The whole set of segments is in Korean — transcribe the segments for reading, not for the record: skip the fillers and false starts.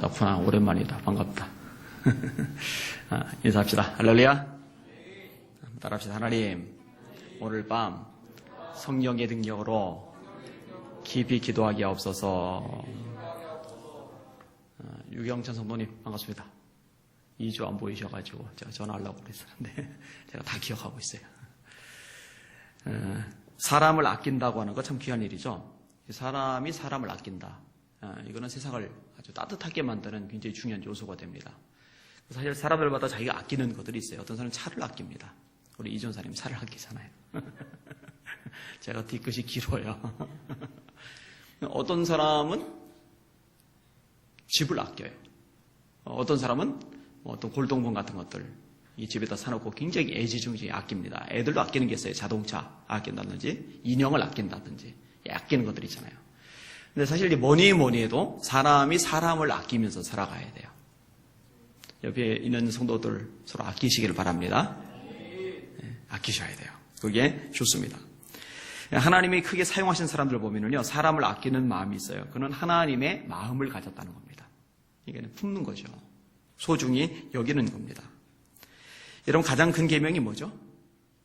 나쿠나 오랜만이다. 반갑다. 인사합시다. 할렐루야. 따라합시다. 하나님, 오늘 밤 성령의 능력으로 깊이 기도하기 없어서. 유경천 성도님 반갑습니다. 2주 안 보이셔가지고 제가 전화하려고 그랬었는데 제가 다 기억하고 있어요. 사람을 아낀다고 하는 거 참 귀한 일이죠. 사람이 사람을 아낀다. 이거는 세상을 아주 따뜻하게 만드는 굉장히 중요한 요소가 됩니다. 사실 사람들마다 자기가 아끼는 것들이 있어요. 어떤 사람은 차를 아낍니다. 우리 이전사님 차를 아끼잖아요. 제가 뒤끝이 길어요. 어떤 사람은 집을 아껴요. 어떤 사람은 어떤 골동품 같은 것들 이 집에다 사놓고 굉장히 애지중지 아낍니다. 애들도 아끼는 게 있어요. 자동차 아낀다든지 인형을 아낀다든지 아끼는 것들이 있잖아요. 근데 사실 뭐니 해도 사람이 사람을 아끼면서 살아가야 돼요. 옆에 있는 성도들 서로 아끼시기를 바랍니다. 아끼셔야 돼요. 그게 좋습니다. 하나님이 크게 사용하신 사람들 보면은요, 사람을 아끼는 마음이 있어요. 그는 하나님의 마음을 가졌다는 겁니다. 이게 품는 거죠. 소중히 여기는 겁니다. 여러분, 가장 큰 계명이 뭐죠?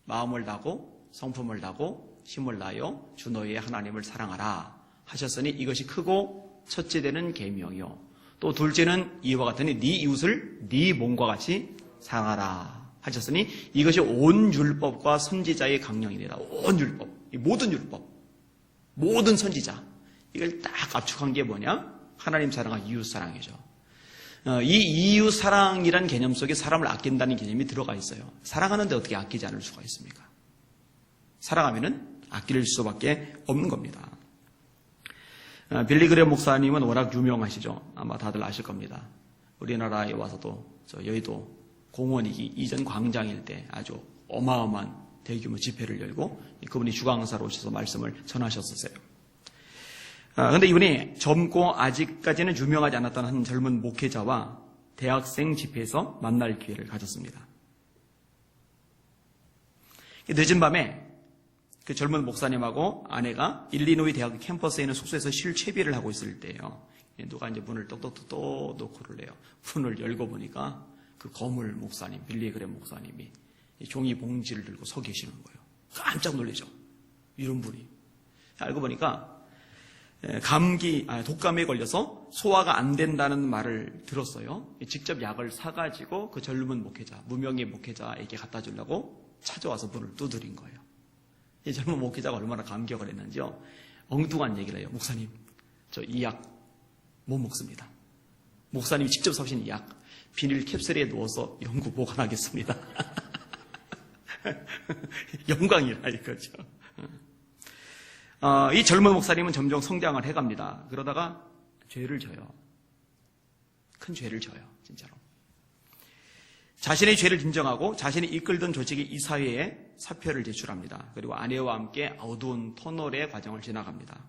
마음을 다하고 성품을 다하고 힘을 다하여 주 너희의 하나님을 사랑하라 하셨으니 이것이 크고 첫째 되는 계명이요. 또 둘째는 이와 같으니 네 이웃을 네 몸과 같이 사랑하라 하셨으니 이것이 온 율법과 선지자의 강령이니라. 온 율법, 모든 율법, 모든 선지자, 이걸 딱 압축한 게 뭐냐? 하나님 사랑과 이웃 사랑이죠. 이 이웃 사랑이란 개념 속에 사람을 아낀다는 개념이 들어가 있어요. 사랑하는데 어떻게 아끼지 않을 수가 있습니까? 사랑하면은 아낄 수밖에 없는 겁니다. 빌리 그레 목사님은 워낙 유명하시죠. 아마 다들 아실 겁니다. 우리나라에 와서도 저 여의도 공원이기 이전 광장일 때 아주 어마어마한 대규모 집회를 열고 그분이 주강사로 오셔서 말씀을 전하셨었어요. 그런데 이분이 젊고 아직까지는 유명하지 않았던 한 젊은 목회자와 대학생 집회에서 만날 기회를 가졌습니다. 늦은 밤에 그 젊은 목사님하고 아내가 일리노이 대학 캠퍼스에 있는 숙소에서 실채비를 하고 있을 때예요. 누가 이제 문을 똑똑똑 놓고를 해요. 문을 열고 보니까 그 거물 목사님, 빌리 그레 목사님이 종이 봉지를 들고 서 계시는 거예요. 깜짝 놀라죠. 이런 분이. 알고 보니까 독감에 걸려서 소화가 안 된다는 말을 들었어요. 직접 약을 사가지고 그 젊은 목회자, 무명의 목회자에게 갖다 주려고 찾아와서 문을 두드린 거예요. 이 젊은 목회자가 얼마나 감격을 했는지요. 엉뚱한 얘기를 해요. 목사님, 저 이 약 못 먹습니다. 목사님이 직접 사신 이 약 비닐 캡슐에 넣어서 영구 보관하겠습니다. 영광이라 이거죠. 이 젊은 목사님은 점점 성장을 해갑니다. 그러다가 죄를 져요. 큰 죄를 져요. 진짜로. 자신의 죄를 인정하고 자신이 이끌던 조직이 이 사회에 사표를 제출합니다. 그리고 아내와 함께 어두운 터널의 과정을 지나갑니다.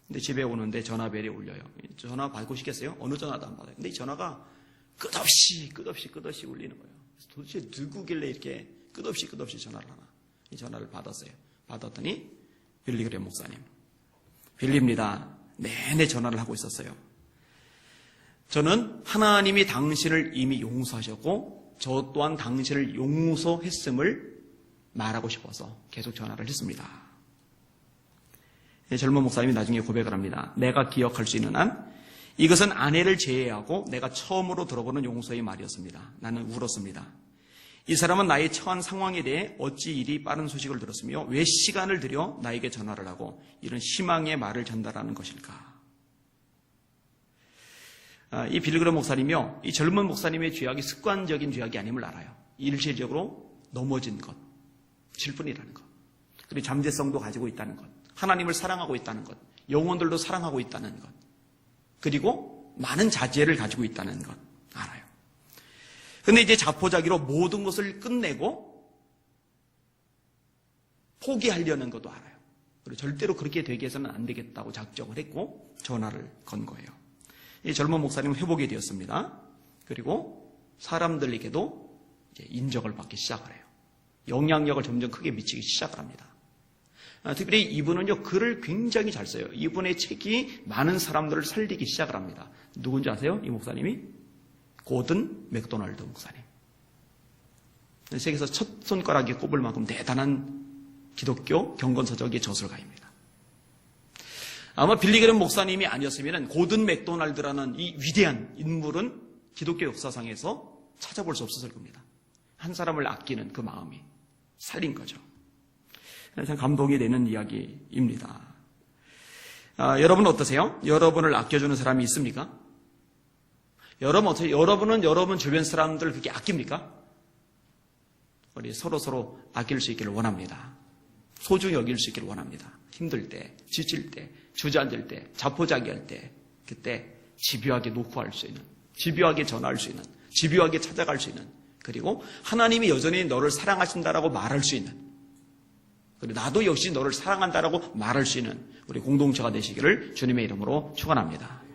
근데 집에 오는데 전화벨이 울려요. 전화 받고 싶겠어요? 어느 전화도 안 받아요. 근데 이 전화가 끝없이 울리는 거예요. 도대체 누구길래 이렇게 끝없이 전화를 하나. 이 전화를 받았어요. 받았더니 빌리 그레 목사님. 빌리입니다. 내내 전화를 하고 있었어요. 저는 하나님이 당신을 이미 용서하셨고 저 또한 당신을 용서했음을 말하고 싶어서 계속 전화를 했습니다. 젊은 목사님이 나중에 고백을 합니다. 내가 기억할 수 있는 한 이것은 아내를 제외하고 내가 처음으로 들어보는 용서의 말이었습니다. 나는 울었습니다. 이 사람은 나의 처한 상황에 대해 어찌 이리 빠른 소식을 들었으며 왜 시간을 들여 나에게 전화를 하고 이런 희망의 말을 전달하는 것일까? 이 빌리 그레 목사님이요, 이 젊은 목사님의 죄악이 습관적인 죄악이 아님을 알아요. 일시적으로 넘어진 것, 질뿐이라는 것, 그리고 잠재성도 가지고 있다는 것, 하나님을 사랑하고 있다는 것, 영혼들도 사랑하고 있다는 것, 그리고 많은 자제를 가지고 있다는 것 알아요. 근데 이제 자포자기로 모든 것을 끝내고 포기하려는 것도 알아요. 그리고 절대로 그렇게 되게 해서는 안 되겠다고 작정을 했고 전화를 건 거예요. 이 젊은 목사님은 회복이 되었습니다. 그리고 사람들에게도 이제 인정을 받기 시작을 해요. 영향력을 점점 크게 미치기 시작을 합니다. 특별히 이분은요, 글을 굉장히 잘 써요. 이분의 책이 많은 사람들을 살리기 시작을 합니다. 누군지 아세요? 이 목사님이? 고든 맥도날드 목사님. 세계에서 첫 손가락에 꼽을 만큼 대단한 기독교 경건서적의 저술가입니다. 아마 빌리그램 목사님이 아니었으면 고든 맥도날드라는 이 위대한 인물은 기독교 역사상에서 찾아볼 수 없었을 겁니다. 한 사람을 아끼는 그 마음이 살린 거죠. 참 감동이 되는 이야기입니다. 여러분 어떠세요? 여러분을 아껴주는 사람이 있습니까? 여러분 어떠세요? 여러분은 여러분 주변 사람들을 그렇게 아낍니까? 우리 서로 아낄 수 있기를 원합니다. 소중히 여길 수 있기를 원합니다. 힘들 때, 지칠 때, 주저앉을 때, 자포자기할 때, 그때 집요하게 노크할 수 있는, 집요하게 전화할 수 있는, 집요하게 찾아갈 수 있는, 그리고 하나님이 여전히 너를 사랑하신다라고 말할 수 있는, 그리고 나도 역시 너를 사랑한다라고 말할 수 있는 우리 공동체가 되시기를 주님의 이름으로 축원합니다.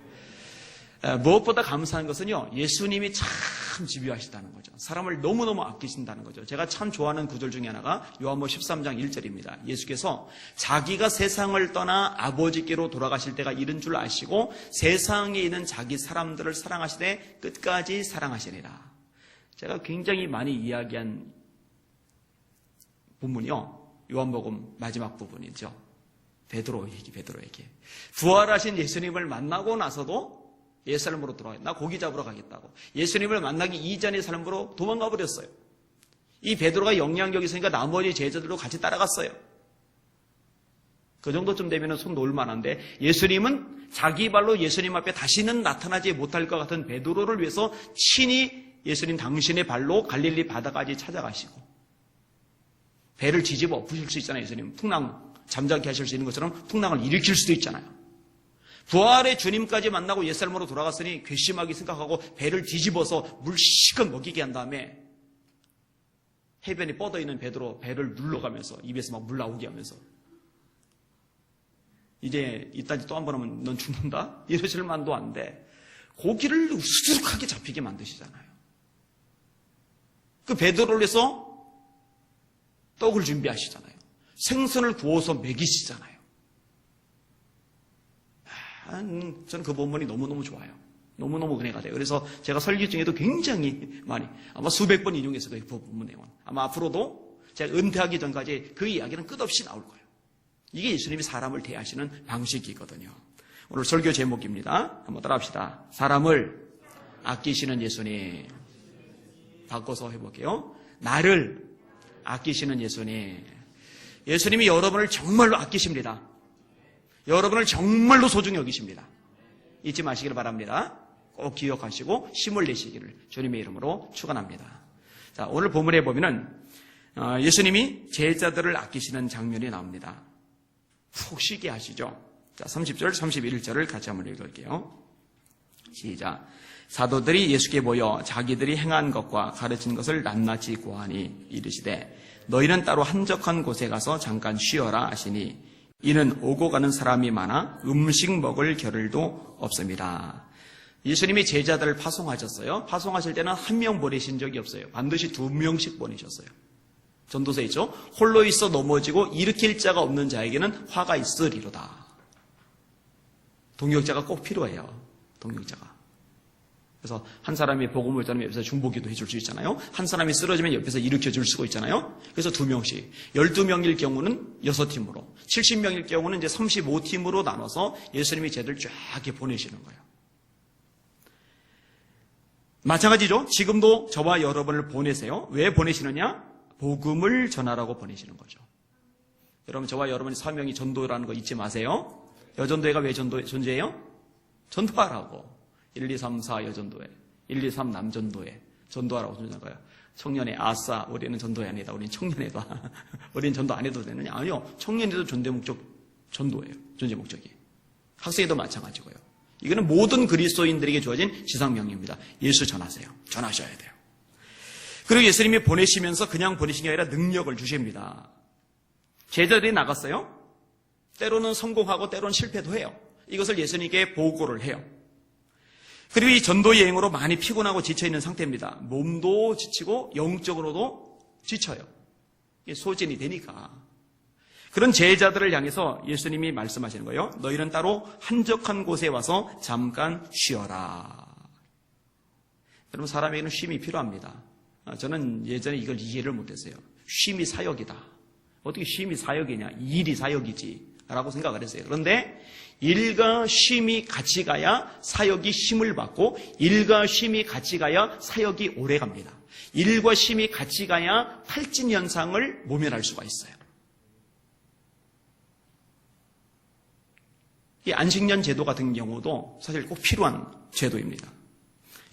무엇보다 감사한 것은요, 예수님이 참 집요하시다는 거죠. 사람을 너무너무 아끼신다는 거죠. 제가 참 좋아하는 구절 중에 하나가 요한복음 13장 1절입니다. 예수께서 자기가 세상을 떠나 아버지께로 돌아가실 때가 이른 줄 아시고 세상에 있는 자기 사람들을 사랑하시되 끝까지 사랑하시니라. 제가 굉장히 많이 이야기한 본문이요, 요한복음 마지막 부분이죠. 베드로 얘기. 부활하신 예수님을 만나고 나서도 옛삶으로 돌아가요. 나 고기 잡으러 가겠다고. 예수님을 만나기 이전의 삶으로 도망가 버렸어요. 이 베드로가 영향력이 있으니까 나머지 제자들도 같이 따라갔어요. 그 정도쯤 되면 손 놓을 만한데 예수님은 자기 발로 예수님 앞에 다시는 나타나지 못할 것 같은 베드로를 위해서 친히 예수님 당신의 발로 갈릴리 바다까지 찾아가시고 배를 뒤집어 부실 수 있잖아요. 예수님 풍랑 잠자게 하실 수 있는 것처럼 풍랑을 일으킬 수도 있잖아요. 부활의 주님까지 만나고 옛삶으로 돌아갔으니 괘씸하게 생각하고 배를 뒤집어서 물 실컷 먹이게 한 다음에 해변에 뻗어있는 베드로 배를 눌러가면서 입에서 막 물 나오게 하면서 이제 이딴 짓 또 한 번 하면 넌 죽는다? 이러실 만도 안 돼. 고기를 우수룩하게 잡히게 만드시잖아요. 그 베드로를 위해서 떡을 준비하시잖아요. 생선을 구워서 먹이시잖아요. 저는 그 본문이 너무너무 좋아요. 너무너무 은혜가 돼요. 그래서 제가 설교 중에도 굉장히 많이, 아마 수백 번 인용해서 그 본문 내용은. 아마 앞으로도 제가 은퇴하기 전까지 그 이야기는 끝없이 나올 거예요. 이게 예수님이 사람을 대하시는 방식이거든요. 오늘 설교 제목입니다. 한번 따라합시다. 사람을 아끼시는 예수님. 바꿔서 해볼게요. 나를 아끼시는 예수님. 예수님이 여러분을 정말로 아끼십니다. 여러분을 정말로 소중히 여기십니다. 잊지 마시기를 바랍니다. 꼭 기억하시고 힘을 내시기를 주님의 이름으로 축원합니다. 자, 오늘 본문에 보면은 예수님이 제자들을 아끼시는 장면이 나옵니다. 푹 쉬게 하시죠. 자, 30절, 31절을 같이 한번 읽을게요. 시작. 사도들이 예수께 모여 자기들이 행한 것과 가르친 것을 낱낱이 고하니 이르시되 너희는 따로 한적한 곳에 가서 잠깐 쉬어라 하시니 이는 오고 가는 사람이 많아 음식 먹을 겨를도 없습니다. 예수님이 제자들을 파송하셨어요. 파송하실 때는 한 명 보내신 적이 없어요. 반드시 2명씩 보내셨어요. 전도서에 있죠. 홀로 있어 넘어지고 일으킬 자가 없는 자에게는 화가 있으리로다. 동역자가 꼭 필요해요. 동역자가. 그래서 한 사람이 복음을 전하면 옆에서 중보기도 해줄 수 있잖아요. 한 사람이 쓰러지면 옆에서 일으켜줄 수가 있잖아요. 그래서 2명씩. 12명일 경우는 6팀으로, 70명일 경우는 이제 35팀으로 나눠서 예수님이 쟤들 쫙 이렇게 보내시는 거예요. 마찬가지죠. 지금도 저와 여러분을 보내세요. 왜 보내시느냐? 복음을 전하라고 보내시는 거죠. 여러분, 저와 여러분의 사명이 전도라는 거 잊지 마세요. 여전도회가 왜 존재해요? 전도하라고. 1, 2, 3, 4 여전도회, 1, 2, 3 남전도회, 전도하라고 존재하는 거예요. 청년의 아싸, 우리는 전도회 아니다. 우리는 청년회다. 우리는 전도 안 해도 되느냐? 아니요. 청년회도 존재 목적, 전도예요. 존재 목적이. 학생회도 마찬가지고요. 이거는 모든 그리스도인들에게 주어진 지상명령입니다. 예수 전하세요. 전하셔야 돼요. 그리고 예수님이 보내시면서 그냥 보내신 게 아니라 능력을 주십니다. 제자들이 나갔어요. 때로는 성공하고 때로는 실패도 해요. 이것을 예수님께 보고를 해요. 그리고 이 전도 여행으로 많이 피곤하고 지쳐있는 상태입니다. 몸도 지치고 영적으로도 지쳐요. 이게 소진이 되니까. 그런 제자들을 향해서 예수님이 말씀하시는 거예요. 너희는 따로 한적한 곳에 와서 잠깐 쉬어라. 여러분, 사람에게는 쉼이 필요합니다. 저는 예전에 이걸 이해를 못했어요. 쉼이 사역이다. 어떻게 쉼이 사역이냐? 일이 사역이지 라고 생각을 했어요. 그런데 일과 쉼이 같이 가야 사역이 힘을 받고, 일과 쉼이 같이 가야 사역이 오래 갑니다. 일과 쉼이 같이 가야 탈진 현상을 모면할 수가 있어요. 이 안식년 제도 같은 경우도 사실 꼭 필요한 제도입니다.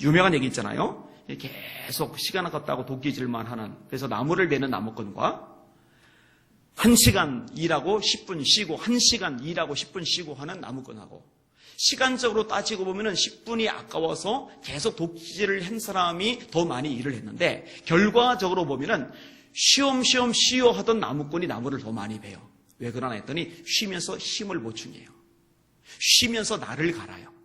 유명한 얘기 있잖아요. 계속 시간 아깝다고 도끼질만 하는, 그래서 나무를 베는 나무꾼과 1시간 일하고 10분 쉬고 1시간 일하고 10분 쉬고 하는 나무꾼하고, 시간적으로 따지고 보면은 10분이 아까워서 계속 도끼질을 한 사람이 더 많이 일을 했는데, 결과적으로 보면은 쉬엄쉬엄 쉬어 하던 나무꾼이 나무를 더 많이 베요. 왜 그러나 했더니 쉬면서 힘을 보충해요. 쉬면서 날을 갈아요.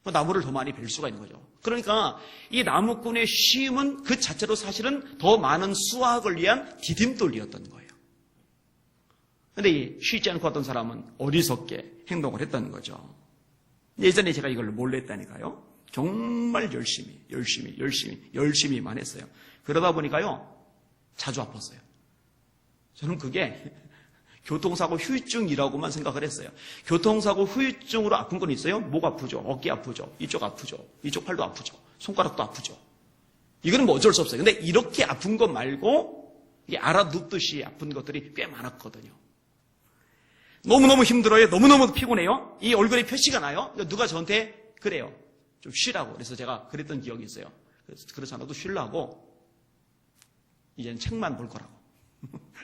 나무를 더 많이 벨 수가 있는 거죠. 그러니까 이 나무꾼의 쉼은 그 자체로 사실은 더 많은 수확을 위한 디딤돌이었던 거예요. 그런데 이 쉬지 않고 왔던 사람은 어리석게 행동을 했던 거죠. 예전에 제가 이걸 몰래 했다니까요. 정말 열심히만 했어요. 그러다 보니까요, 자주 아팠어요. 저는 그게 교통사고 후유증이라고만 생각을 했어요. 교통사고 후유증으로 아픈 건 있어요? 목 아프죠, 어깨 아프죠, 이쪽 아프죠, 이쪽 팔도 아프죠, 손가락도 아프죠. 이거는 뭐 어쩔 수 없어요. 근데 이렇게 아픈 것 말고 이게 알아눕듯이 아픈 것들이 꽤 많았거든요. 너무너무 힘들어요. 너무너무 피곤해요. 이 얼굴에 표시가 나요. 누가 저한테 그래요. 좀 쉬라고. 그래서 제가 그랬던 기억이 있어요. 그렇지 않아도 쉬려고 이제는 책만 볼 거라고.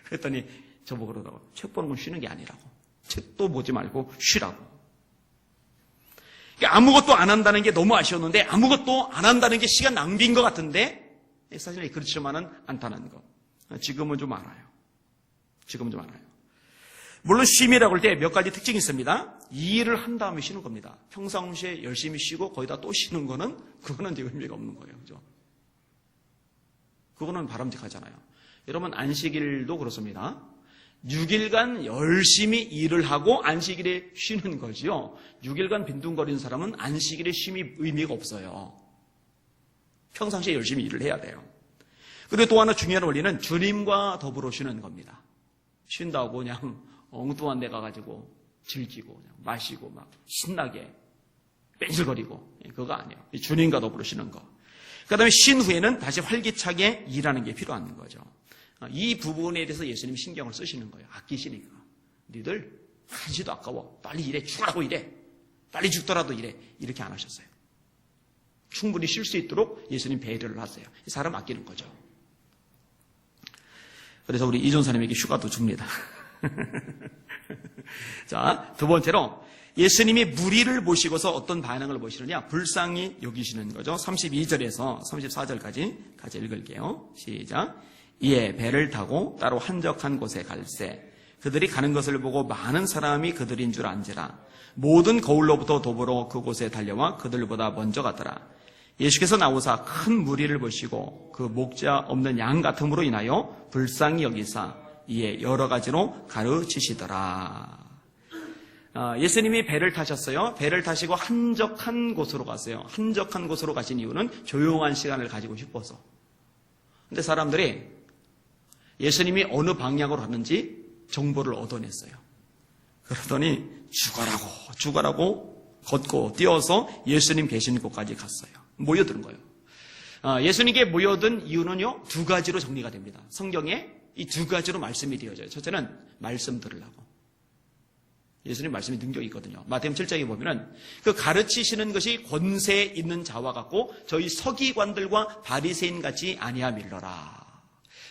그랬더니 저보고 그러더라고요. 책 보는 건 쉬는 게 아니라고. 책도 보지 말고 쉬라고. 그러니까 아무것도 안 한다는 게 너무 아쉬웠는데, 아무것도 안 한다는 게 시간 낭비인 것 같은데 사실 그렇지만은 않다는 거. 지금은 좀 알아요. 물론 쉼이라고 할 때 몇 가지 특징이 있습니다. 이 일을 한 다음에 쉬는 겁니다. 평상시에 열심히 쉬고 거기다 또 쉬는 거는, 그거는 이제 의미가 없는 거예요. 그죠? 그거는 바람직하잖아요. 여러분, 안식일도 그렇습니다. 6일간 열심히 일을 하고 안식일에 쉬는 거지요. 6일간 빈둥거리는 사람은 안식일에 쉼이 의미가 없어요. 평상시에 열심히 일을 해야 돼요. 그리고 또 하나 중요한 원리는 주님과 더불어 쉬는 겁니다. 쉰다고 그냥 엉뚱한 데 가가지고 즐기고 그냥 마시고 막 신나게 뺀질거리고, 그거 아니에요. 주님과 더불어 쉬는 거. 그 다음에 쉰 후에는 다시 활기차게 일하는 게 필요한 거죠. 이 부분에 대해서 예수님이 신경을 쓰시는 거예요. 아끼시니까. 니들 한시도 아까워. 빨리 일해. 죽으라고 일해. 빨리 죽더라도 일해. 이렇게 안 하셨어요. 충분히 쉴 수 있도록 예수님 배려를 하세요. 이 사람 아끼는 거죠. 그래서 우리 이존사님에게 휴가도 줍니다. 자, 두 번째로 예수님이 무리를 보시고서 어떤 반응을 보시느냐, 불쌍히 여기시는 거죠. 32절에서 34절까지 같이 읽을게요. 시작. 이에 배를 타고 따로 한적한 곳에 갈새 그들이 가는 것을 보고 많은 사람이 그들인 줄 안지라. 모든 거울로부터 도보로 그곳에 달려와 그들보다 먼저 갔더라. 예수께서 나오사 큰 무리를 보시고 그 목자 없는 양 같음으로 인하여 불쌍히 여기사 이에 여러 가지로 가르치시더라. 예수님이 배를 타셨어요. 배를 타시고 한적한 곳으로 갔어요. 한적한 곳으로 가신 이유는 조용한 시간을 가지고 싶어서. 근데 사람들이 예수님이 어느 방향으로 갔는지 정보를 얻어냈어요. 그러더니 죽어라고 걷고 뛰어서 예수님 계신 곳까지 갔어요. 모여든 거예요. 예수님께 모여든 이유는요, 두 가지로 정리가 됩니다. 성경에 이 두 가지로 말씀이 되어져요. 첫째는 말씀 들으려고. 예수님 말씀이 능력이 있거든요. 마태복음 7장에 보면은 그 가르치시는 것이 권세 있는 자와 같고 저희 서기관들과 바리새인 같이 아니하밀러라.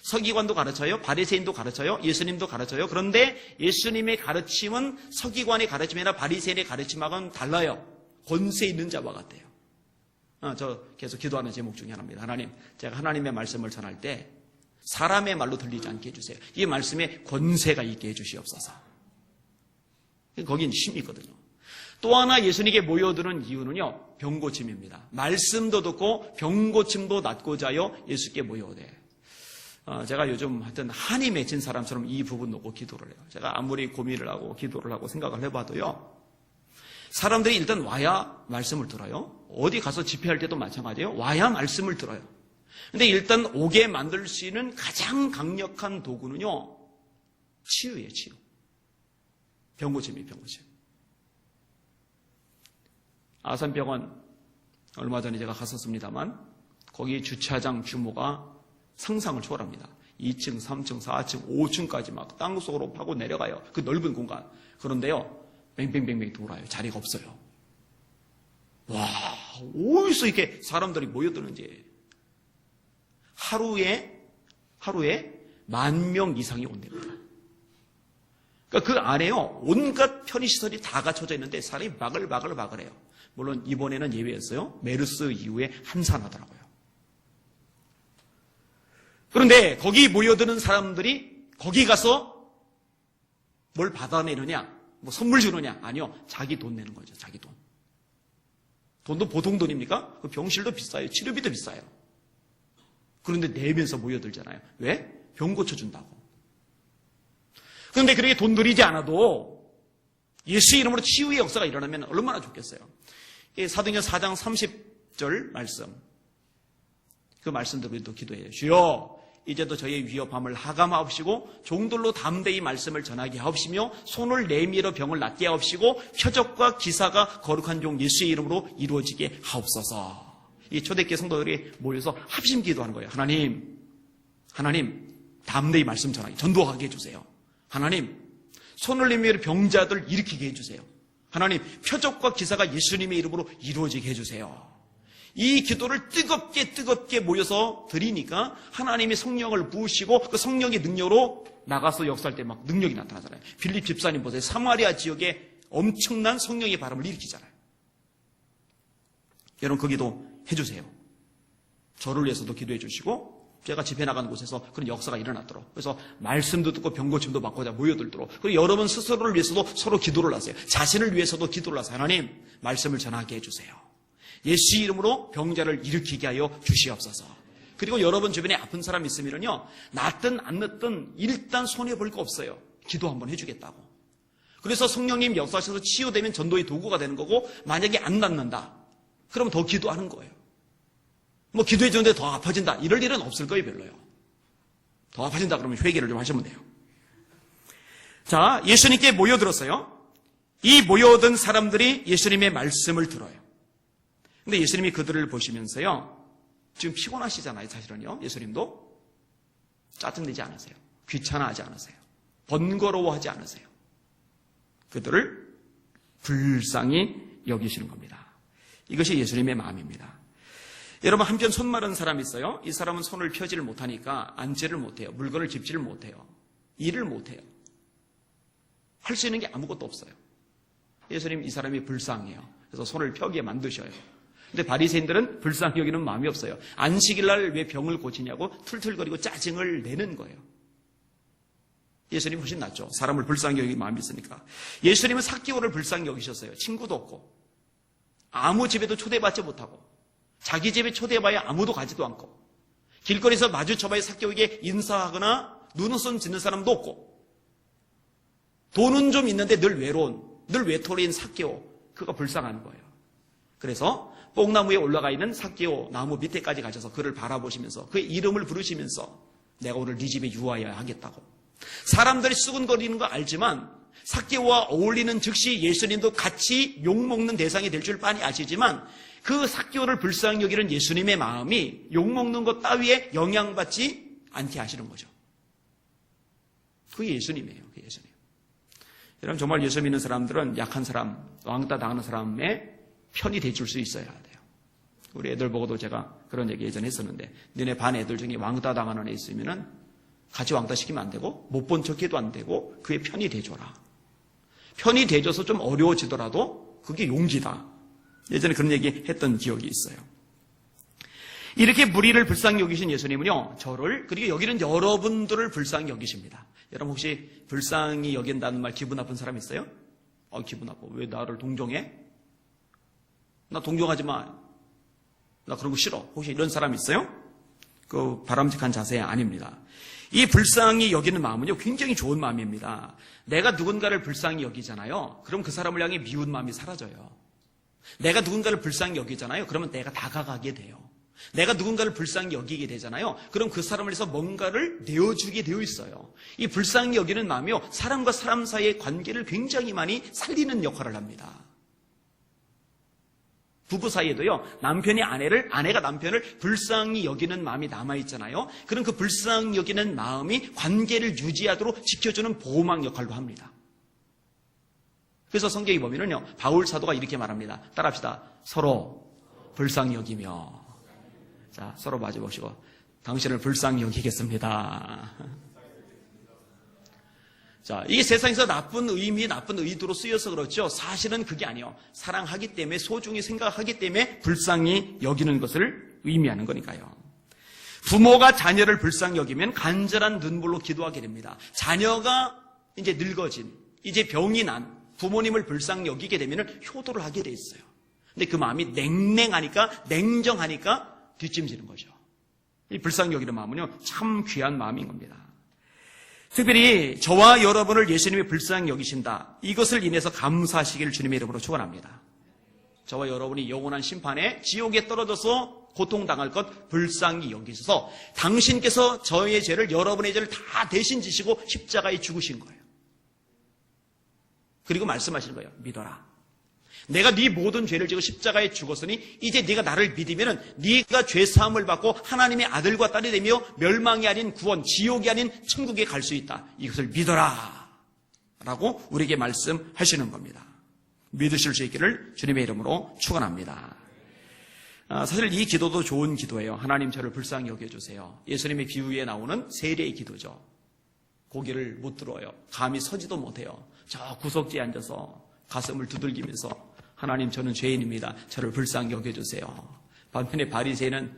서기관도 가르쳐요. 바리새인도 가르쳐요. 예수님도 가르쳐요. 그런데 예수님의 가르침은 서기관의 가르침이나 바리새인의 가르침하고는 달라요. 권세 있는 자와 같아요. 저 계속 기도하는 제목 중에 하나입니다. 하나님, 제가 하나님의 말씀을 전할 때 사람의 말로 들리지 않게 해주세요. 이 말씀에 권세가 있게 해주시옵소서. 거긴 힘이 있거든요. 또 하나 예수님께 모여드는 이유는요, 병고침입니다. 말씀도 듣고 병고침도 낫고자 하여 예수께 모여오되, 제가 요즘 하여튼 한이 맺힌 사람처럼 이 부분 놓고 기도를 해요. 제가 아무리 고민을 하고 기도를 하고 생각을 해봐도요. 사람들이 일단 와야 말씀을 들어요. 어디 가서 집회할 때도 마찬가지예요. 와야 말씀을 들어요. 근데 일단 오게 만들 수 있는 가장 강력한 도구는요. 치유예요. 치유. 병고침이에요. 병고침. 아산병원 얼마 전에 제가 갔었습니다만 거기 주차장 규모가 상상을 초월합니다. 2층, 3층, 4층, 5층까지 막 땅속으로 파고 내려가요. 그 넓은 공간. 그런데요. 뱅뱅뱅뱅 돌아요. 자리가 없어요. 와, 어디서 이렇게 사람들이 모여드는지. 하루에 10,000명 이상이 온답니다. 그러니까 그 안에요. 온갖 편의시설이 다 갖춰져 있는데 사람이 바글바글해요. 물론 이번에는 예외였어요. 메르스 이후에 한산하더라고요. 그런데 거기 모여드는 사람들이 거기 가서 뭘 받아내느냐, 뭐 선물 주느냐, 아니요. 자기 돈 내는 거죠. 자기 돈. 돈도 보통 돈입니까? 그 병실도 비싸요. 치료비도 비싸요. 그런데 내면서 모여들잖아요. 왜? 병 고쳐준다고. 그런데 그렇게 돈 들이지 않아도 예수 이름으로 치유의 역사가 일어나면 얼마나 좋겠어요. 사도행전 4장 30절 말씀. 그 말씀 듣고 또 기도해요. 주여 이제도 저의 위협함을 하감하옵시고 종들로 담대히 말씀을 전하게 하옵시며 손을 내밀어 병을 낫게 하옵시고 표적과 기사가 거룩한 종 예수의 이름으로 이루어지게 하옵소서. 이 초대교회 성도들이 모여서 합심 기도하는 거예요. 하나님 담대히 말씀 전하게 전도하게 해주세요. 하나님 손을 내밀어 병자들 일으키게 해주세요. 하나님 표적과 기사가 예수님의 이름으로 이루어지게 해주세요. 이 기도를 뜨겁게 모여서 드리니까 하나님이 성령을 부으시고 그 성령의 능력으로 나가서 역사할 때 막 능력이 나타나잖아요. 빌립 집사님 보세요. 사마리아 지역에 엄청난 성령의 바람을 일으키잖아요. 여러분 그 기도 해주세요. 저를 위해서도 기도해 주시고 제가 집회 나가는 곳에서 그런 역사가 일어났도록, 그래서 말씀도 듣고 병고침도 받고자 모여들도록, 그리고 여러분 스스로를 위해서도 서로 기도를 하세요. 자신을 위해서도 기도를 하세요. 하나님 말씀을 전하게 해주세요. 예수 이름으로 병자를 일으키게 하여 주시옵소서. 그리고 여러분 주변에 아픈 사람 있으면요, 낫든 안 낫든 일단 손해볼 거 없어요. 기도 한번 해주겠다고. 그래서 성령님 역사하셔서 치유되면 전도의 도구가 되는 거고, 만약에 안 낫는다 그러면 더 기도하는 거예요. 뭐 기도해 주는데 더 아파진다 이럴 일은 없을 거예요. 별로요. 더 아파진다 그러면 회개를 좀 하시면 돼요. 자, 예수님께 모여들었어요. 이 모여든 사람들이 예수님의 말씀을 들어요. 근데 예수님이 그들을 보시면서요, 지금 피곤하시잖아요. 사실은요. 예수님도 짜증내지 않으세요. 귀찮아하지 않으세요. 번거로워하지 않으세요. 그들을 불쌍히 여기시는 겁니다. 이것이 예수님의 마음입니다. 여러분, 한편 손 마른 사람이 있어요. 이 사람은 손을 펴지를 못하니까 앉지를 못해요. 물건을 짚지를 못해요. 일을 못해요. 할 수 있는 게 아무것도 없어요. 예수님 이 사람이 불쌍해요. 그래서 손을 펴게 만드셔요. 근데 바리새인들은 불쌍히 여기는 마음이 없어요. 안식일 날 왜 병을 고치냐고 툴툴거리고 짜증을 내는 거예요. 예수님이 훨씬 낫죠. 사람을 불쌍히 여기는 마음이 있으니까. 예수님은 삭개오를 불쌍히 여기셨어요. 친구도 없고 아무 집에도 초대받지 못하고 자기 집에 초대해봐야 아무도 가지도 않고 길거리에서 마주쳐봐야 삭개오에게 인사하거나 눈웃음 짓는 사람도 없고 돈은 좀 있는데 늘 외로운, 늘 외톨이인 삭개오, 그가 불쌍한 거예요. 그래서 뽕나무에 올라가 있는 삭개오 나무 밑에까지 가셔서 그를 바라보시면서 그의 이름을 부르시면서 내가 오늘 네 집에 유하여야 하겠다고. 사람들이 수근거리는 거 알지만 삭개오와 어울리는 즉시 예수님도 같이 욕먹는 대상이 될 줄 빤히 아시지만 그 삭개오를 불쌍히 여기는 예수님의 마음이 욕먹는 것 따위에 영향받지 않게 하시는 거죠. 그게 예수님이에요. 그게 예수님. 여러분 정말 예수 믿는 사람들은 약한 사람, 왕따 당하는 사람의 편이 돼줄 수 있어야 돼요. 우리 애들 보고도 제가 그런 얘기 예전에 했었는데 너네 반 애들 중에 왕따 당하는 애 있으면은 같이 왕따 시키면 안 되고 못 본 척해도 안 되고 그의 편이 돼줘라. 편이 돼줘서 좀 어려워지더라도 그게 용기다. 예전에 그런 얘기 했던 기억이 있어요. 이렇게 무리를 불쌍히 여기신 예수님은요, 저를, 그리고 여기는 여러분들을 불쌍히 여기십니다. 여러분 혹시 불쌍히 여긴다는 말 기분 나쁜 사람 있어요? 기분 나빠. 왜 나를 동정해? 나 동정하지 마. 나 그런 거 싫어. 혹시 이런 사람 있어요? 그 바람직한 자세 아닙니다. 이 불쌍히 여기는 마음은요, 굉장히 좋은 마음입니다. 내가 누군가를 불쌍히 여기잖아요. 그럼 그 사람을 향해 미운 마음이 사라져요. 내가 누군가를 불쌍히 여기잖아요. 그러면 내가 다가가게 돼요. 내가 누군가를 불쌍히 여기게 되잖아요. 그럼 그 사람을 위해서 뭔가를 내어주게 되어 있어요. 이 불쌍히 여기는 마음이요, 사람과 사람 사이의 관계를 굉장히 많이 살리는 역할을 합니다. 부부 사이에도요, 남편이 아내가 남편을 불쌍히 여기는 마음이 남아있잖아요. 그럼 그 불쌍히 여기는 마음이 관계를 유지하도록 지켜주는 보호막 역할도 합니다. 그래서 성경에 보면은요, 바울 사도가 이렇게 말합니다. 따라합시다. 서로 불쌍히 여기며. 자, 서로 마주보시고, 당신을 불쌍히 여기겠습니다. 자, 이게 세상에서 나쁜 의미, 나쁜 의도로 쓰여서 그렇죠. 사실은 그게 아니에요. 사랑하기 때문에, 소중히 생각하기 때문에 불쌍히 여기는 것을 의미하는 거니까요. 부모가 자녀를 불쌍히 여기면 간절한 눈물로 기도하게 됩니다. 자녀가 이제 늙어진, 이제 병이 난 부모님을 불쌍히 여기게 되면 효도를 하게 돼 있어요. 근데 그 마음이 냉랭하니까, 냉정하니까 뒷짐지는 거죠. 이 불쌍히 여기는 마음은요, 참 귀한 마음인 겁니다. 특별히 저와 여러분을 예수님이 불쌍히 여기신다, 이것을 인해서 감사하시기를 주님의 이름으로 축원합니다. 저와 여러분이 영원한 심판에 지옥에 떨어져서 고통당할 것 불쌍히 여기셔서 당신께서 저의 죄를, 여러분의 죄를 다 대신 지시고 십자가에 죽으신 거예요. 그리고 말씀하시는 거예요. 믿어라. 내가 네 모든 죄를 지고 십자가에 죽었으니 이제 네가 나를 믿으면 네가 죄 사함을 받고 하나님의 아들과 딸이 되며 멸망이 아닌 구원, 지옥이 아닌 천국에 갈 수 있다. 이것을 믿어라 라고 우리에게 말씀하시는 겁니다. 믿으실 수 있기를 주님의 이름으로 축원합니다. 사실 이 기도도 좋은 기도예요. 하나님 저를 불쌍히 여겨주세요. 예수님의 비유에 나오는 세례의 기도죠. 고개를 못 들어요. 감히 서지도 못해요. 저 구석지에 앉아서 가슴을 두들기면서 하나님 저는 죄인입니다. 저를 불쌍히 여겨주세요. 반면에 바리새인은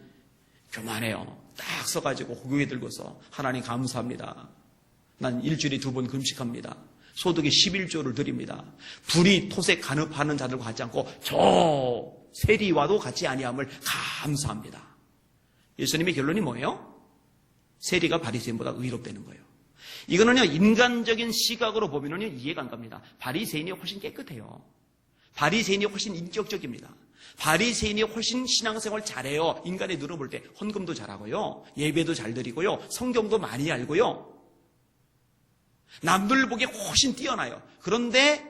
교만해요. 딱 서가지고 고개 들고서 하나님 감사합니다. 난 일주일에 2번 금식합니다. 소득의 11조를 드립니다. 불이 토색 간업하는 자들과 같지 않고 저 세리와도 같이 아니함을 감사합니다. 예수님의 결론이 뭐예요? 세리가 바리새인보다 의롭다는 거예요. 이거는요, 인간적인 시각으로 보면은요, 이해가 안 갑니다. 바리새인이 훨씬 깨끗해요. 바리새인이 훨씬 인격적입니다. 바리새인이 훨씬 신앙생활 잘해요. 인간의 눈으로 볼 때 헌금도 잘하고요, 예배도 잘 드리고요, 성경도 많이 알고요, 남들 보기에 훨씬 뛰어나요. 그런데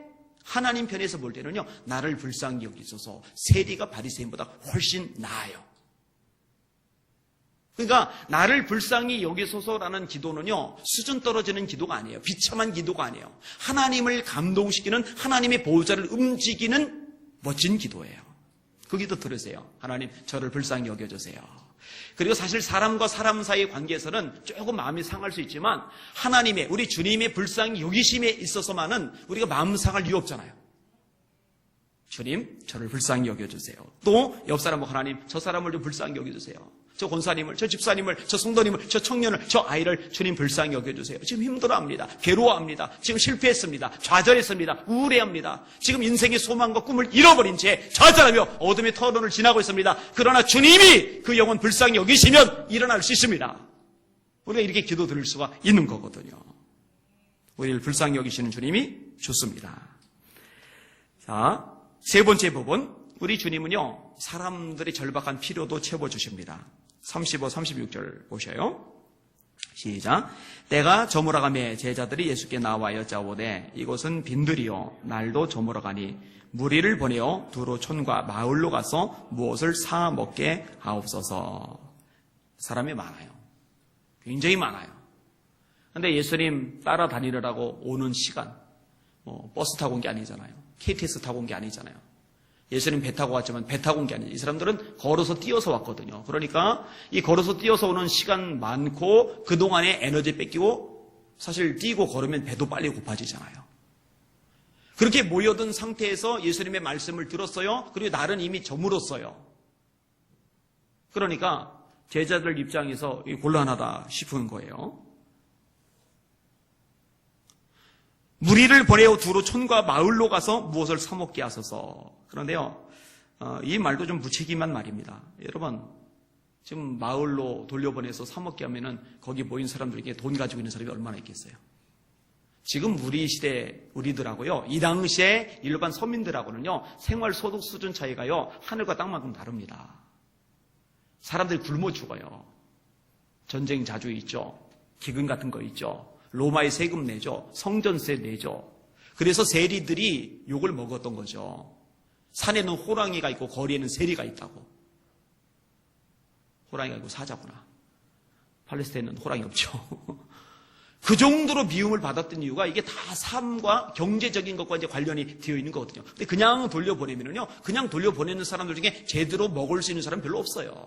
하나님 편에서 볼 때는요, 나를 불쌍히 여기소서, 세리가 바리새인보다 훨씬 나아요. 그러니까 나를 불쌍히 여기소서라는 기도는요, 수준 떨어지는 기도가 아니에요. 비참한 기도가 아니에요. 하나님을 감동시키는, 하나님의 보호자를 움직이는 멋진 기도예요. 그 기도 들으세요. 하나님 저를 불쌍히 여겨주세요. 그리고 사실 사람과 사람 사이의 관계에서는 조금 마음이 상할 수 있지만 하나님의, 우리 주님의 불쌍히 여기심에 있어서만은 우리가 마음 상할 이유 없잖아요. 주님 저를 불쌍히 여겨주세요. 또 옆 사람은 하나님 저 사람을 좀 불쌍히 여겨주세요. 저 권사님을, 저 집사님을, 저 성도님을, 저 청년을, 저 아이를 주님 불쌍히 여겨주세요. 지금 힘들어합니다. 괴로워합니다. 지금 실패했습니다. 좌절했습니다. 우울해합니다. 지금 인생의 소망과 꿈을 잃어버린 채 좌절하며 어둠의 터널을 지나고 있습니다. 그러나 주님이 그 영혼 불쌍히 여기시면 일어날 수 있습니다. 우리가 이렇게 기도 드릴 수가 있는 거거든요. 우리를 불쌍히 여기시는 주님이 좋습니다. 자, 세 번째 부분, 우리 주님은요, 사람들의 절박한 필요도 채워주십니다. 35, 36절 보셔요. 시작. 때가 저물어가매 제자들이 예수께 나와 여짜오되 이곳은 빈들이요 날도 저물어가니 무리를 보내어 두로 촌과 마을로 가서 무엇을 사 먹게 하옵소서. 사람이 많아요. 굉장히 많아요. 그런데 예수님 따라다니느라고 오는 시간, 버스 타고 온 게 아니잖아요. KTX 타고 온 게 아니잖아요. 예수님 배 타고 왔지만 배 타고 온 게 아니에요. 이 사람들은 걸어서 뛰어서 왔거든요. 그러니까 이 걸어서 뛰어서 오는 시간 많고 그동안에 에너지 뺏기고, 사실 뛰고 걸으면 배도 빨리 고파지잖아요. 그렇게 모여든 상태에서 예수님의 말씀을 들었어요. 그리고 날은 이미 저물었어요. 그러니까 제자들 입장에서 곤란하다 싶은 거예요. 무리를 보내어 두로 촌과 마을로 가서 무엇을 사먹게 하소서. 그런데요, 이 말도 좀 무책임한 말입니다. 여러분, 지금 마을로 돌려보내서 사 먹게 하면은 거기 모인 사람들에게 돈 가지고 있는 사람이 얼마나 있겠어요? 지금 우리 시대 우리들하고요, 이 당시에 일반 서민들하고는요, 생활 소득 수준 차이가요, 하늘과 땅만큼 다릅니다. 사람들이 굶어 죽어요. 전쟁 자주 있죠. 기근 같은 거 있죠. 로마에 세금 내죠. 성전세 내죠. 그래서 세리들이 욕을 먹었던 거죠. 산에는 호랑이가 있고 거리에는 세리가 있다고. 호랑이가 있고 사자구나. 팔레스타인은 호랑이 없죠. 그 정도로 미움을 받았던 이유가 이게 다 삶과 경제적인 것과 이제 관련이 되어 있는 거거든요. 근데 그냥 돌려보내면요, 그냥 돌려보내는 사람들 중에 제대로 먹을 수 있는 사람 별로 없어요.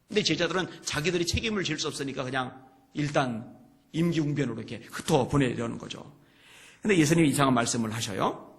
근데 제자들은 자기들이 책임을 질 수 없으니까 그냥 일단 임기응변으로 이렇게 흩어 보내려는 거죠. 근데 예수님이 이상한 말씀을 하셔요.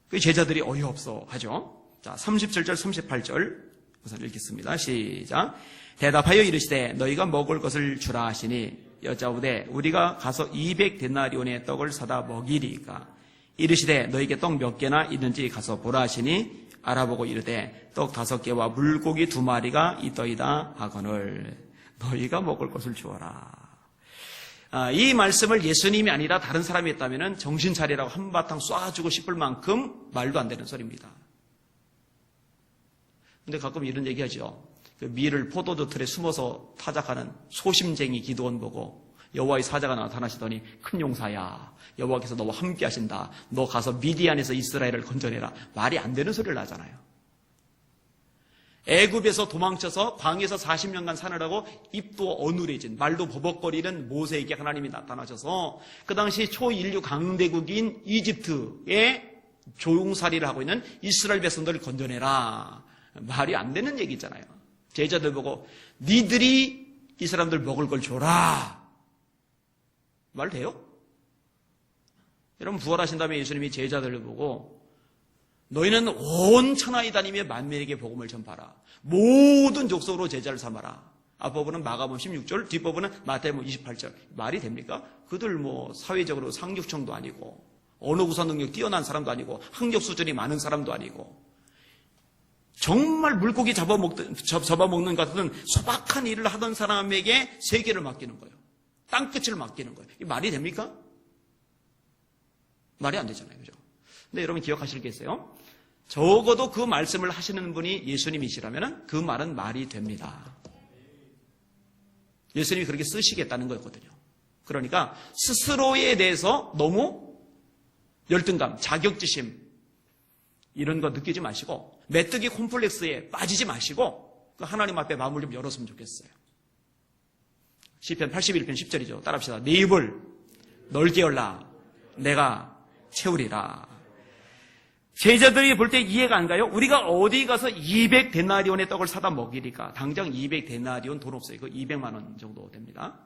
그 제자들이 어이없어 하죠. 자, 37절, 38절 우선 읽겠습니다. 시작. 대답하여 이르시되 너희가 먹을 것을 주라 하시니 여짜오되 우리가 가서 200데나리온의 떡을 사다 먹이리까. 이르시되 너희에게 떡 몇 개나 있는지 가서 보라 하시니 알아보고 이르되 떡 5개와 물고기 2마리가 있더이다 하거늘 너희가 먹을 것을 주어라. 이 말씀을 예수님이 아니라 다른 사람이 했다면 정신 차리라고 한바탕 쏴주고 싶을 만큼 말도 안 되는 소리입니다. 근데 가끔 이런 얘기하죠. 그 밀을 포도주 틀에 숨어서 타작하는 소심쟁이 기도원 보고 여호와의 사자가 나타나시더니 큰 용사야, 여호와께서 너와 함께 하신다. 너 가서 미디안에서 이스라엘을 건져내라. 말이 안 되는 소리를 하잖아요. 애굽에서 도망쳐서 광야에서 40년간 사느라고 입도 어눌해진, 말도 버벅거리는 모세에게 하나님이 나타나셔서 그 당시 초인류 강대국인 이집트의 조용살이를 하고 있는 이스라엘 백성들을 건져내라. 말이 안 되는 얘기잖아요. 제자들 보고 니들이 이 사람들 먹을 걸 줘라. 말 돼요? 여러분, 부활하신 다음에 예수님이 제자들을 보고 너희는 온 천하에 다니며 만민에게 복음을 전파하라. 모든 족속으로 제자를 삼아라. 앞부분은 마가복음 16절, 뒷부분은 마태복음 28절. 말이 됩니까? 그들 사회적으로 상류층도 아니고 언어 구사 능력 뛰어난 사람도 아니고 학력 수준이 많은 사람도 아니고 정말 물고기 잡아먹는 것 같은 소박한 일을 하던 사람에게 세계를 맡기는 거예요. 땅끝을 맡기는 거예요. 이 말이 됩니까? 말이 안 되잖아요. 그죠? 근데 여러분 기억하실 게 있어요. 적어도 그 말씀을 하시는 분이 예수님이시라면 그 말은 말이 됩니다. 예수님이 그렇게 쓰시겠다는 거였거든요. 그러니까 스스로에 대해서 너무 열등감, 자격지심 이런 거 느끼지 마시고 메뚜기 콤플렉스에 빠지지 마시고 하나님 앞에 마음을 좀 열었으면 좋겠어요. 시편 81편 10절이죠. 따라합시다. 네 입을 넓게 열라. 내가 채우리라. 제자들이 볼 때 이해가 안 가요? 우리가 어디 가서 200데나리온의 떡을 사다 먹이리까? 당장 200데나리온 돈 없어요. 그 200만 원 정도 됩니다.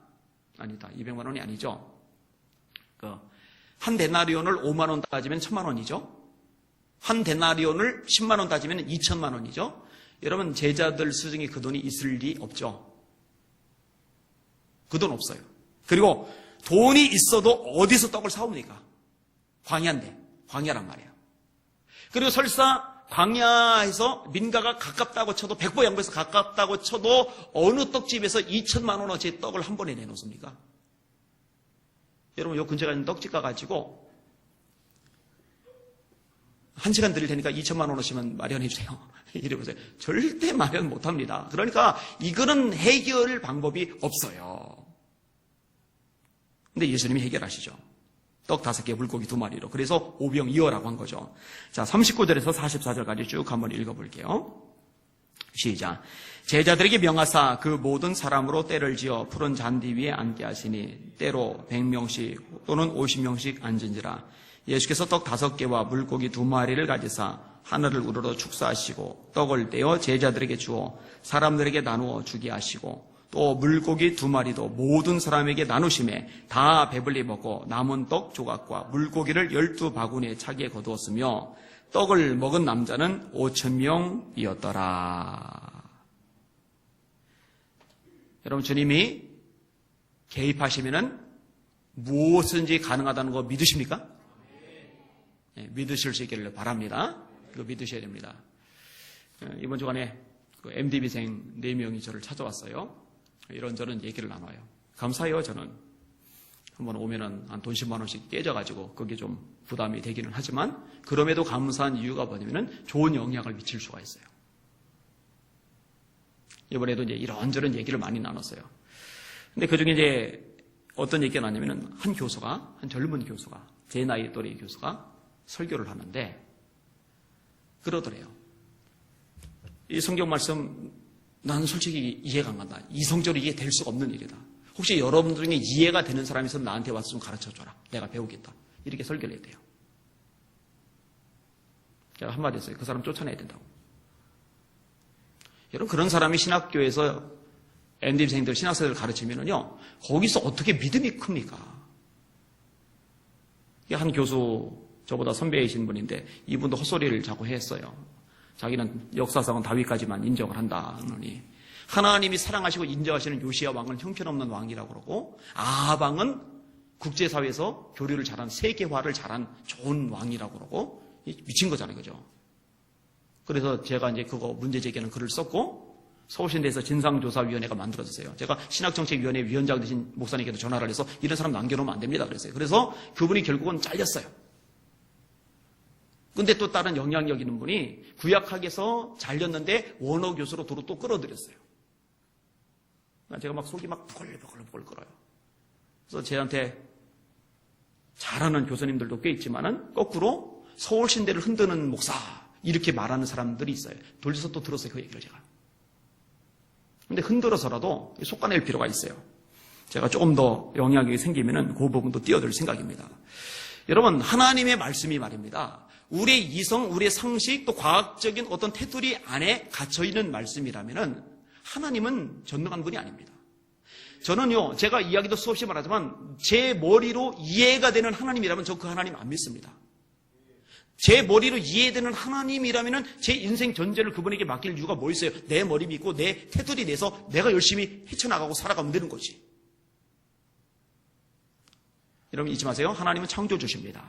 아니다. 200만 원이 아니죠. 한 데나리온을 5만 원 따지면 1000만 원이죠. 한 데나리온을 10만 원 따지면 2천만 원이죠. 여러분, 제자들 수중에 그 돈이 있을 리 없죠. 그 돈 없어요. 그리고 돈이 있어도 어디서 떡을 사옵니까? 광야인데, 광야란 말이에요. 그리고 설사 광야에서 민가가 가깝다고 쳐도, 백보 양보에서 가깝다고 쳐도 어느 떡집에서 2천만 원어치 떡을 한 번에 내놓습니까? 여러분, 요 근처에 있는 떡집 가가지고 1시간 드릴 테니까 2천만 원어치만 마련해 주세요. 이래보세요. 절대 마련 못합니다. 그러니까 이거는 해결 방법이 없어요. 근데 예수님이 해결하시죠. 떡 5개, 물고기 2마리로. 그래서 오병 이어라고 한 거죠. 자, 39절에서 44절까지 쭉 한번 읽어볼게요. 시작. 제자들에게 명하사 그 모든 사람으로 때를 지어 푸른 잔디 위에 앉게 하시니 때로 100명씩 또는 50명씩 앉은지라. 예수께서 떡 5개와 물고기 2마리를 가지사 하늘을 우러러 축사하시고 떡을 떼어 제자들에게 주어 사람들에게 나누어 주게 하시고 또 물고기 2마리도 모든 사람에게 나누심에 다 배불리 먹고 남은 떡 조각과 물고기를 12바구니에 차게 거두었으며 떡을 먹은 남자는 5,000명이었더라. 여러분, 주님이 개입하시면은 무엇인지 가능하다는 거 믿으십니까? 네, 믿으실 수 있기를 바랍니다. 이거 믿으셔야 됩니다. 이번 주간에 그 MDB생 4명이 저를 찾아왔어요. 이런저런 얘기를 나눠요. 감사해요, 저는. 한번 오면은 한 돈 10만 원씩 깨져가지고 그게 좀 부담이 되기는 하지만 그럼에도 감사한 이유가 뭐냐면은 좋은 영향을 미칠 수가 있어요. 이번에도 이제 이런저런 얘기를 많이 나눴어요. 근데 그 중에 이제 어떤 얘기가 나냐면은 한 젊은 교수가, 제 나이 또래 교수가 설교를 하는데 그러더래요. 이 성경 말씀 나는 솔직히 이해가 안 간다. 이성적으로 이해될 수가 없는 일이다. 혹시 여러분들 중에 이해가 되는 사람이 있으면 나한테 와서 좀 가르쳐줘라. 내가 배우겠다. 이렇게 설교를 해야 돼요. 제가 한마디 했어요. 그 사람 쫓아내야 된다고. 여러분, 그런 사람이 신학교에서 MD생들, 신학생들 가르치면은요, 거기서 어떻게 믿음이 큽니까? 한 교수, 저보다 선배이신 분인데, 이분도 헛소리를 자꾸 했어요. 자기는 역사상은 다윗까지만 인정을 한다느니, 하나님이 사랑하시고 인정하시는 요시야 왕은 형편없는 왕이라고 그러고, 아하방은 국제사회에서 교류를 잘한, 세계화를 잘한 좋은 왕이라고 그러고, 미친 거잖아요, 그죠? 그래서 제가 이제 그거 문제 제기하는 글을 썼고, 서울신대에서 진상조사위원회가 만들어졌어요. 제가 신학정책위원회 위원장 되신 목사님께도 전화를 해서 이런 사람 남겨놓으면 안 됩니다 그랬어요. 그래서 그분이 결국은 잘렸어요. 근데 또 다른 영향력 있는 분이 구약학에서 잘렸는데 원어 교수로 도로 또 끌어들였어요. 제가 막 속이 막 부글부글 끓어요. 그래서 저한테 잘하는 교수님들도 꽤 있지만은 거꾸로 서울신대를 흔드는 목사 이렇게 말하는 사람들이 있어요. 돌려서 또 들었어요. 그 얘기를 제가. 근데 흔들어서라도 솎아낼 필요가 있어요. 제가 조금 더 영향력이 생기면은 그 부분도 띄워줄 생각입니다. 여러분, 하나님의 말씀이 말입니다. 우리의 이성, 우리의 상식, 또 과학적인 어떤 테두리 안에 갇혀있는 말씀이라면은 하나님은 전능한 분이 아닙니다. 저는요, 제가 이야기도 수없이 말하지만 제 머리로 이해가 되는 하나님이라면 저 그 하나님 안 믿습니다. 제 머리로 이해되는 하나님이라면 제 인생 전제를 그분에게 맡길 이유가 뭐 있어요? 내 머리 믿고 내 테두리 내서 내가 열심히 헤쳐나가고 살아가면 되는 거지. 여러분 잊지 마세요. 하나님은 창조주십니다.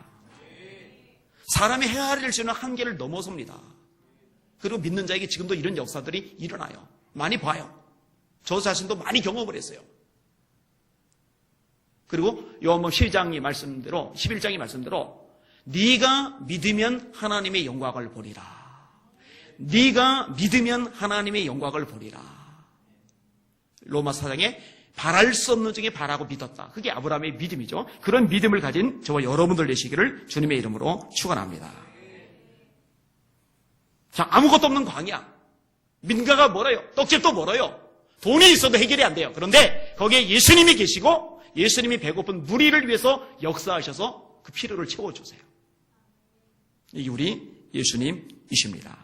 사람이 헤아릴 수 있는 한계를 넘어섭니다. 그리고 믿는 자에게 지금도 이런 역사들이 일어나요. 많이 봐요. 저 자신도 많이 경험을 했어요. 그리고 요한복음 12장이 말씀대로 네가 믿으면 하나님의 영광을 보리라. 네가 믿으면 하나님의 영광을 보리라. 로마 4장에 바랄 수 없는 중에 바라고 믿었다. 그게 아브라함의 믿음이죠. 그런 믿음을 가진 저와 여러분들 되시기를 주님의 이름으로 축원합니다. 자, 아무것도 없는 광야. 민가가 멀어요. 떡집도 멀어요. 돈이 있어도 해결이 안 돼요. 그런데 거기에 예수님이 계시고 예수님이 배고픈 무리를 위해서 역사하셔서 그 필요를 채워주세요. 이게 우리 예수님이십니다.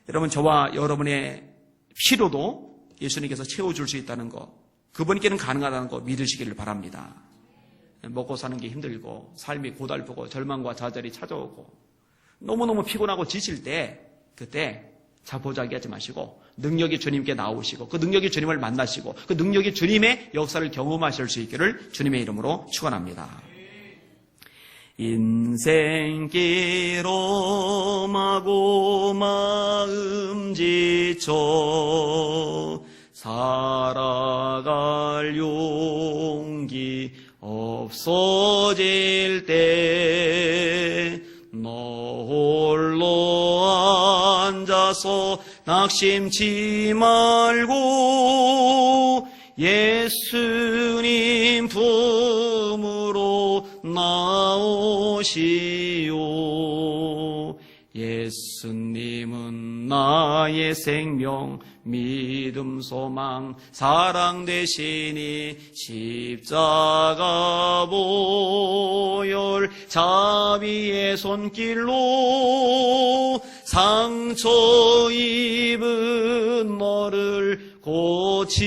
여러분, 저와 여러분의 필요도 예수님께서 채워줄 수 있다는 것, 그분께는 가능하다는 것 믿으시기를 바랍니다. 먹고 사는 게 힘들고 삶이 고달프고 절망과 좌절이 찾아오고 너무너무 피곤하고 지칠 때 그때 자포자기하지 마시고 능력이 주님께 나오시고 그 능력이 주님을 만나시고 그 능력이 주님의 역사를 경험하실 수 있기를 주님의 이름으로 축원합니다. 인생길 험하고 마음 지쳐 살아갈 용기 없어질 때 너 홀로 앉아서 낙심치 말고 예수님 품으로 나오시오. 예수님은 나의 생명, 믿음, 소망, 사랑 되시니 십자가 보혈 자비의 손길로 상처 입은 너를 고치시리.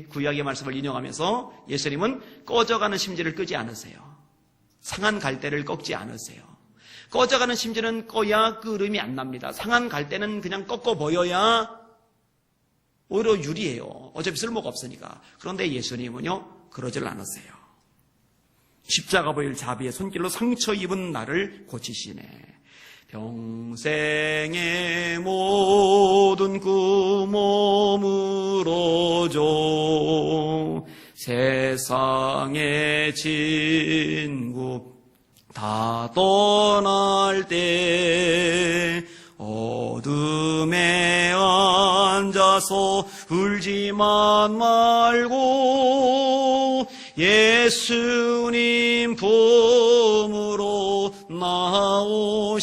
구약의 말씀을 인용하면서 예수님은 꺼져가는 심지를 끄지 않으세요. 상한 갈대를 꺾지 않으세요. 꺼져가는 심지는 꺼야 끓음이 안 납니다. 상한 갈대는 그냥 꺾어 버려야 오히려 유리해요. 어차피 쓸모가 없으니까. 그런데 예수님은요, 그러질 않으세요. 십자가 보일 자비의 손길로 상처 입은 나를 고치시네. 평생의 모든 꿈 머무러줘 세상의 친구 다 떠날 때 어둠에 앉아서 울지만 말고 예수님 품으로 나오시오.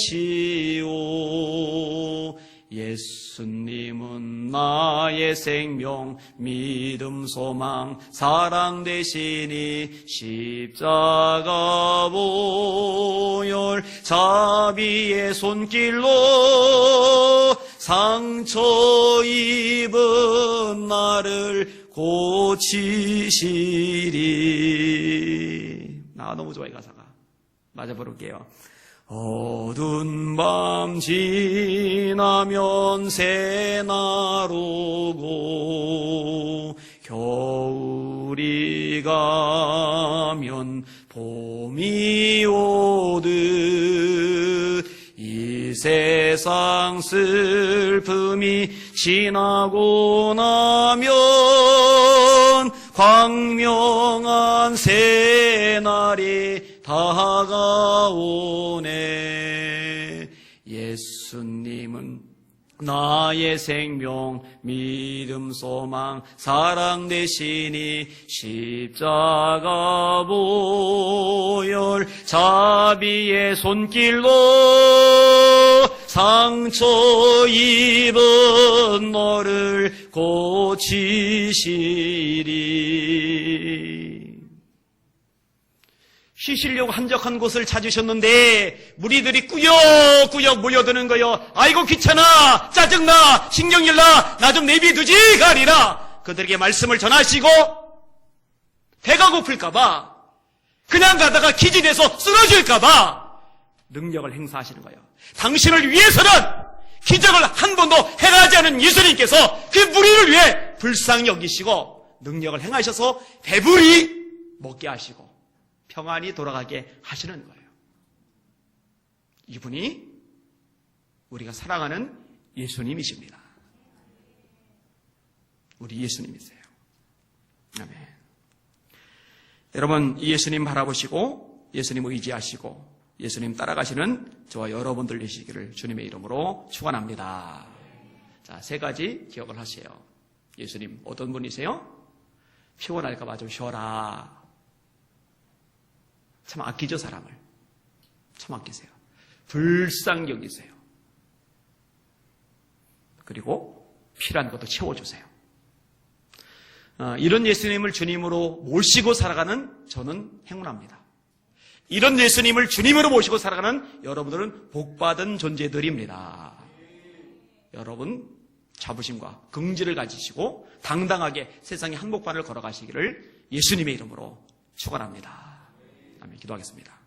예수님은 나의 생명, 믿음, 소망, 사랑 되시니 십자가 보혈 자비의 손길로 상처 입은 나를 고치시리. 나 너무 좋아해 가사가. 맞아 부를게요. 어두운 밤 지나면 새날 오고 겨울이 가면 봄이 오듯 이 세상 슬픔이 지나고 나면 광명한 새날이 다가오네. 예수님은 나의 생명, 믿음, 소망, 사랑 되시니 십자가 보혈 자비의 손길로 상처 입은 너를 고치시리. 쉬시려고 한적한 곳을 찾으셨는데 무리들이 꾸역꾸역 모여드는 거요. 아이고 귀찮아, 짜증나, 신경질나, 나 좀 내비두지 가리라. 그들에게 말씀을 전하시고 배가 고플까봐, 그냥 가다가 기진해서 쓰러질까봐 능력을 행사하시는 거예요. 당신을 위해서는 기적을 한 번도 행하지 않은 예수님께서 그 무리를 위해 불쌍히 여기시고 능력을 행하셔서 배불리 먹게 하시고 평안히 돌아가게 하시는 거예요. 이분이 우리가 사랑하는 예수님이십니다. 우리 예수님이세요. 아멘. 여러분, 이 예수님 바라보시고 예수님 의지하시고 예수님 따라가시는 저와 여러분들 되시기를 주님의 이름으로 축원합니다. 자, 세 가지 기억을 하세요. 예수님 어떤 분이세요? 피곤할까 봐 좀 쉬어라. 참 아끼죠, 사람을. 참 아끼세요. 불쌍히 여기세요. 그리고 필요한 것도 채워주세요. 이런 예수님을 주님으로 모시고 살아가는 저는 행운합니다. 이런 예수님을 주님으로 모시고 살아가는 여러분들은 복받은 존재들입니다. 여러분 자부심과 긍지를 가지시고 당당하게 세상의 한복판을 걸어가시기를 예수님의 이름으로 축원합니다. 아멘. 기도하겠습니다.